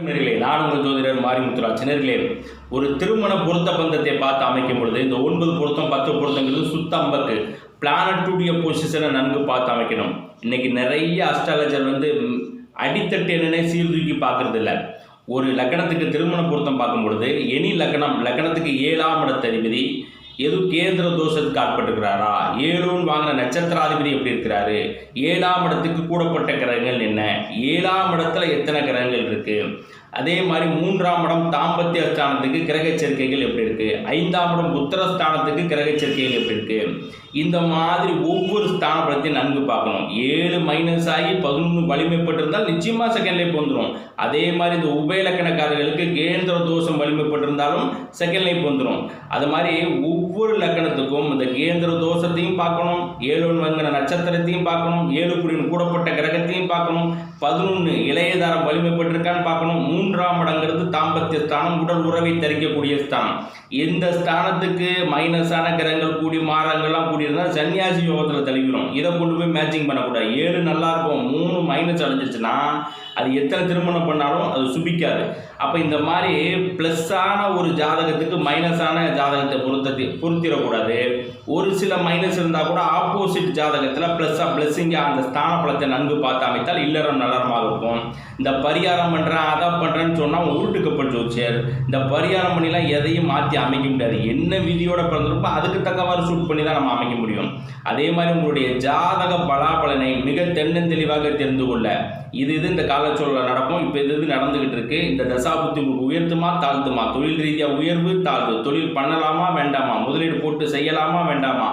நேயர்களே, நான் உங்கள் ஜோதிடர் மாரிமுத்துராஜ். நேயர்களே, ஒரு திருமண பொருத்த பந்தத்தை பார்த்து அமைக்கும் பொழுது இந்த 9 பொருத்தம் 10 பொருத்தங்கிறது சுத்த அம்பக்கு. பிளானட்டுடைய பொசிஷனை நன்கு பார்த்து அமைக்கணும். இன்னைக்கு நிறைய அஸ்ட்ராலஜர் அடித்தட்டு என்னன்னே சீர்தூக்கி பார்க்கறது இல்லை. ஒரு லக்கணத்துக்கு திருமண பொருத்தம் பார்க்கும் பொழுது எனி லக்கணத்துக்கு 7ஆம் இடத்ததிபதி எதுவும் கேந்திர தோஷத்துக்கு ஆட்பட்டுக்கிறாரா, 7 வாங்கின நட்சத்திராதிபதி எப்படி இருக்கிறாரு, 7ஆம் இடத்துக்கு கூடப்பட்ட கிரகங்கள் என்ன, 7ஆம் இடத்துல எத்தனை கிரகங்கள் இருக்கு, அதே மாதிரி 3ஆம் இடம் தாம்பத்திய ஸ்தானத்துக்கு கிரக சேர்க்கைகள் எப்படி இருக்கு, 5ஆம் இடம் உத்தரஸ்தானத்துக்கு கிரக சேர்க்கைகள் எப்படி இருக்கு, இந்த மாதிரி ஒவ்வொரு ஸ்தான பலத்தையும் நன்கு பார்க்கணும். 7 மைனஸ் ஆகி 11 வலிமைப்பட்டிருந்தால் நிச்சயமா செகண்ட் லைஃப் வந்துடும். அதே மாதிரி இந்த உபயலக்கணக்காரர்களுக்கு கேந்திர தோஷம் வலிமைப்பட்டிருந்தாலும் செகண்ட் லைஃப் வந்துடும். அது மாதிரி ஒவ்வொரு லக்கணத்துக்கும் இந்த கேந்திர தோஷத்தையும் பார்க்கணும், 7 வாங்கின நட்சத்திரத்தையும் பார்க்கணும், 7 கூடப்பட்ட கிரகத்தையும் பார்க்கணும், 11 இளையதாரம் வலிமைப்பட்டிருக்கான்னு பார்க்கணும். 3ஆம் இடங்கிறது தாம்பத்திய ஸ்தானம், உடல் உறவை தரிக்கக்கூடிய ஸ்தானம். எந்த ஸ்தானத்துக்கு மைனஸான கிரகங்கள் கூடி மாறங்கள்லாம் கூடியிருந்தால் சன்னியாசி யோகத்தில் தழுவிடும். இதை கொண்டு போய் மேட்சிங் பண்ணக்கூடாது. 7 நல்லா இருக்கும், 3 மைனஸ் அடைஞ்சிச்சுன்னா அது எத்தனை திருமணம் பண்ணாலும் அது சுபிக்காது. அப்போ இந்த மாதிரி ப்ளஸ்ஸான ஒரு ஜாதகத்துக்கு மைனஸான ஜாதகத்தை பொருத்திடக்கூடாது. ஒரு சில மைனஸ் இருந்தால் கூட ஆப்போசிட் ஜாதகத்தில் ப்ளஸ்ஸிங்காக அந்த ஸ்தான பலத்தை நன்கு பார்த்து அமைத்தால் இல்லறம் நல்லறமாக இருக்கும். இந்த பரிகாரம் பண்ணுறேன் அதை பண்ணுறேன்னு சொன்னால் உருட்டுக்கப்பட்டு ஜோசியர். இந்த பரிகாரம் பண்ணிலாம் எதையும் மாற்றி அமைக்க முடியாது. என்ன விதியோட பிறந்திருப்போ அதுக்கு தக்கவாறு சூட் பண்ணி தான் நம்ம அமைக்க முடியும். அதே மாதிரி உங்களுடைய ஜாதக பலாபலனை மிக தென்னந்தெளிவாக தெரிந்து கொள்ள இது இந்த காலச்சூழலில் நடக்கும். இப்போ இது நடந்துகிட்டு இருக்கு. இந்த தசாபுத்தி உங்களுக்கு உயர்த்துமா தாழ்த்துமா, தொழில் ரீதியாக உயர்வு தாழ்வு, தொழில் பண்ணலாமா வேண்டாமா, முதலீடு போட்டு செய்யலாமா வேண்டாமா,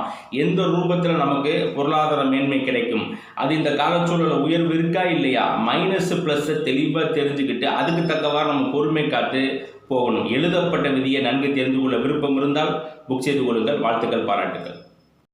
எந்த ரூபத்தில் நமக்கு பொருளாதார மேன்மை கிடைக்கும், அது இந்த காலச்சூழலில் உயர்வு இருக்கா இல்லையா, மைனஸ் ப்ளஸ் தெளிவாக தெரிஞ்சுக்கிட்டு அதுக்கு தக்கவாறு நம்ம பொறுமை காத்து போகணும். எழுதப்பட்ட விதியை நன்கு தெரிந்து கொள்ள விருப்பம் இருந்தால் புக் செய்து கொள்ளுங்கள். வாழ்த்துக்கள், பாராட்டுக்கள்.